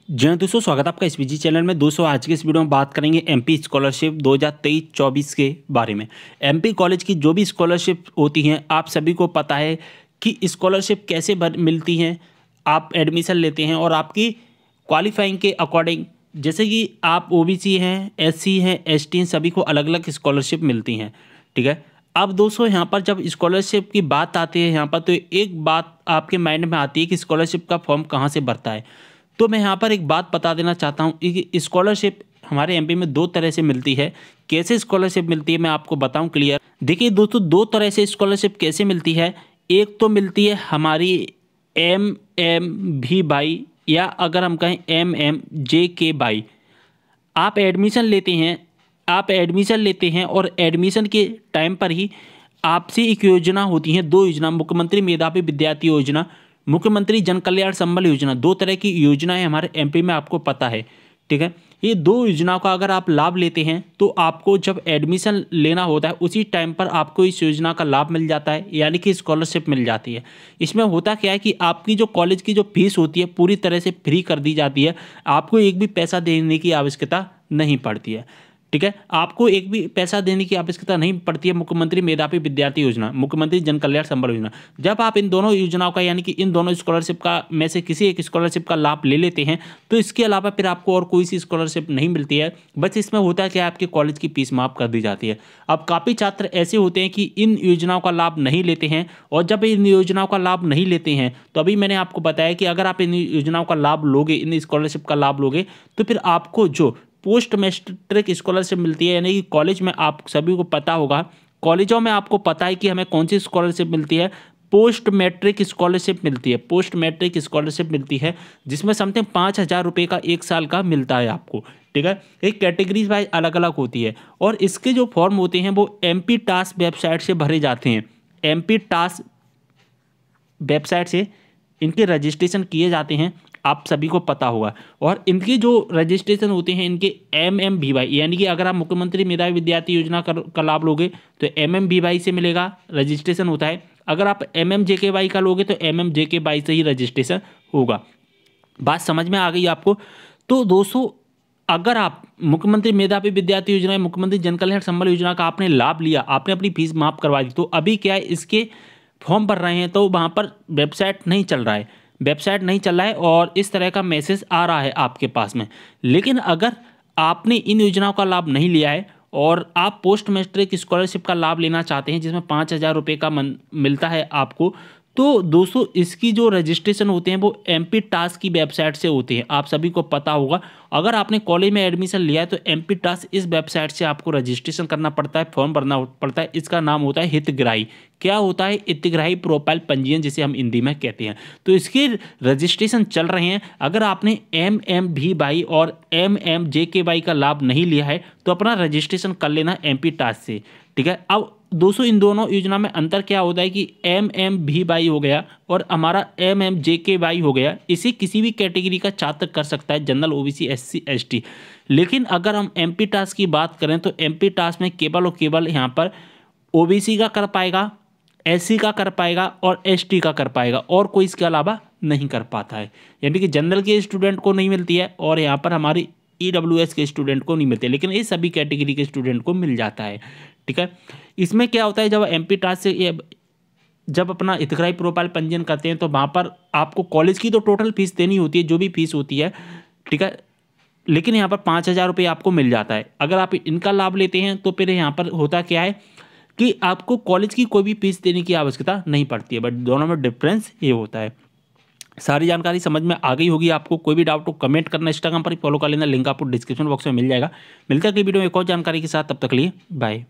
जी हाँ दोस्तों, स्वागत है आपका इस पीजी चैनल में। दोस्तों आज के इस वीडियो में बात करेंगे एमपी स्कॉलरशिप 2023-24 के बारे में। एमपी कॉलेज की जो भी स्कॉलरशिप होती हैं, आप सभी को पता है कि स्कॉलरशिप कैसे मिलती हैं। आप एडमिशन लेते हैं और आपकी क्वालिफाइंग के अकॉर्डिंग, जैसे कि आप ओबीसी हैं, एससी हैं, एसटी हैं, सभी को अलग अलग स्कॉलरशिप मिलती हैं। ठीक है। अब दोस्तों यहाँ पर जब स्कॉलरशिप की बात आती है यहाँ पर, तो एक बात आपके माइंड में आती है कि स्कॉलरशिप का फॉर्म कहाँ से भरता है। तो मैं यहाँ पर एक बात बता देना चाहता हूँ कि स्कॉलरशिप हमारे एमपी में दो तरह से मिलती है। कैसे स्कॉलरशिप मिलती है मैं आपको बताऊँ क्लियर। देखिए दोस्तों, दो तरह से स्कॉलरशिप कैसे मिलती है। एक तो मिलती है हमारी MMV बाई, या अगर हम कहें MMJK बाई। आप एडमिशन लेते हैं और एडमिशन के टाइम पर ही आपसे एक योजना होती है, दो योजना, मुख्यमंत्री मेधावी विद्यार्थी योजना, मुख्यमंत्री जन कल्याण संबल योजना। दो तरह की योजनाएं हमारे एमपी में, आपको पता है। ठीक है। ये दो योजनाओं का अगर आप लाभ लेते हैं तो आपको जब एडमिशन लेना होता है उसी टाइम पर आपको इस योजना का लाभ मिल जाता है, यानी कि स्कॉलरशिप मिल जाती है। इसमें होता क्या है कि आपकी जो कॉलेज की जो फीस होती है पूरी तरह से फ्री कर दी जाती है। आपको एक भी पैसा देने की आवश्यकता नहीं पड़ती है। ठीक है। आपको एक भी पैसा देने की आवश्यकता नहीं पड़ती है। मुख्यमंत्री मेधावी विद्यार्थी योजना, मुख्यमंत्री जन कल्याण संबल योजना, जब आप इन दोनों योजनाओं का, यानी कि इन दोनों स्कॉलरशिप का में से किसी एक स्कॉलरशिप का लाभ ले लेते हैं तो इसके अलावा फिर आपको और कोई सी स्कॉलरशिप नहीं मिलती है। बस इसमें होता है कि आपके कॉलेज की फीस माफ कर दी जाती है। अब काफ़ी छात्र ऐसे होते हैं कि इन योजनाओं का लाभ नहीं लेते हैं, और जब इन योजनाओं का लाभ नहीं लेते हैं तो अभी मैंने आपको बताया कि अगर आप इन योजनाओं का लाभ लोगे, इन स्कॉलरशिप का लाभ लोगे, तो फिर आपको जो पोस्ट मैट्रिक स्कॉलरशिप मिलती है, यानी कि कॉलेज में, आप सभी को पता होगा, कॉलेजों में आपको पता है कि हमें कौन सी स्कॉलरशिप मिलती है। पोस्ट मैट्रिक स्कॉलरशिप मिलती है। पोस्ट मैट्रिक स्कॉलरशिप मिलती है जिसमें समथिंग 5,000 रुपये का एक साल का मिलता है आपको। ठीक है। एक कैटेगरीज वाइज अलग अलग होती है, और इसके जो फॉर्म होते हैं वो एमपी टास्क वेबसाइट से भरे जाते हैं। एमपी टास्क वेबसाइट से इनके रजिस्ट्रेशन किए जाते हैं, आप सभी को पता होगा। और इनके जो रजिस्ट्रेशन होते हैं इनके MMVY, यानी कि अगर आप मुख्यमंत्री मेधावी विद्यार्थी योजना का लाभ लोगे तो MMVY से मिलेगा, रजिस्ट्रेशन होता है। अगर आप MMJKY का लोगे तो MMJKY से ही रजिस्ट्रेशन होगा। बात समझ में आ गई आपको। तो दोस्तों, अगर आप मुख्यमंत्री मेधावी विद्यार्थी योजना, मुख्यमंत्री जन कल्याण संबल योजना का आपने लाभ लिया, आपने अपनी फीस माफ करवा दी, तो अभी क्या है, इसके फॉर्म भर रहे हैं तो वहाँ पर वेबसाइट नहीं चल रहा है, और इस तरह का मैसेज आ रहा है आपके पास में। लेकिन अगर आपने इन योजनाओं का लाभ नहीं लिया है और आप पोस्ट मैट्रिक स्कॉलरशिप का लाभ लेना चाहते हैं जिसमें 5,000 रुपये का मिलता है आपको, तो दोस्तों इसकी जो रजिस्ट्रेशन होते हैं वो एमपी टास्क की वेबसाइट से होते हैं, आप सभी को पता होगा। अगर आपने कॉलेज में एडमिशन लिया है तो एमपी टास्क इस वेबसाइट से आपको रजिस्ट्रेशन करना पड़ता है, फॉर्म भरना पड़ता है। इसका नाम होता है हितग्राही। क्या होता है? हितग्राही प्रोफाइल पंजीयन, जिसे हम हिंदी में कहते हैं। तो इसके रजिस्ट्रेशन चल रहे हैं। अगर आपने MMVY और MMJKY का लाभ नहीं लिया है तो अपना रजिस्ट्रेशन कर लेना एमपी टास्क से। ठीक है। अब दोस्तों, इन दोनों योजना में अंतर क्या होता है कि MMVY हो गया और हमारा MMJKY हो गया, इसे किसी भी कैटेगरी का छात्र कर सकता है, जनरल, ओबीसी, SC, ST। लेकिन अगर हम एमपी टास्क की बात करें तो एमपी टास्क में केवल और केवल यहाँ पर ओबीसी का कर पाएगा, SC का कर पाएगा और ST का कर पाएगा, और कोई इसके अलावा नहीं कर पाता है। यानी कि जनरल के स्टूडेंट को नहीं मिलती है और यहाँ पर हमारी EWS के स्टूडेंट को नहीं मिलती है, लेकिन ये सभी कैटेगरी के स्टूडेंट को मिल जाता है। ठीक है। इसमें क्या होता है, जब एमपी टास्क से जब अपना हितग्राही प्रोफाइल पंजीयन करते हैं तो वहाँ पर आपको कॉलेज की तो टोटल फीस देनी होती है, जो भी फीस होती है। ठीक है। लेकिन यहाँ पर 5,000 रुपये आपको मिल जाता है। अगर आप इनका लाभ लेते हैं तो फिर यहाँ पर होता क्या है कि आपको कॉलेज की कोई भी फीस देने की आवश्यकता नहीं पड़ती है, बट दोनों में डिफरेंस ये होता है। सारी जानकारी समझ में आ गई होगी आपको। कोई भी डाउट हो कमेंट करना, इंस्टाग्राम पर ही फॉलो कर लेना, लिंक आपको डिस्क्रिप्शन बॉक्स में मिल जाएगा। मिलता है अगली वीडियो में एक और जानकारी के साथ, तब तक के लिए बाय।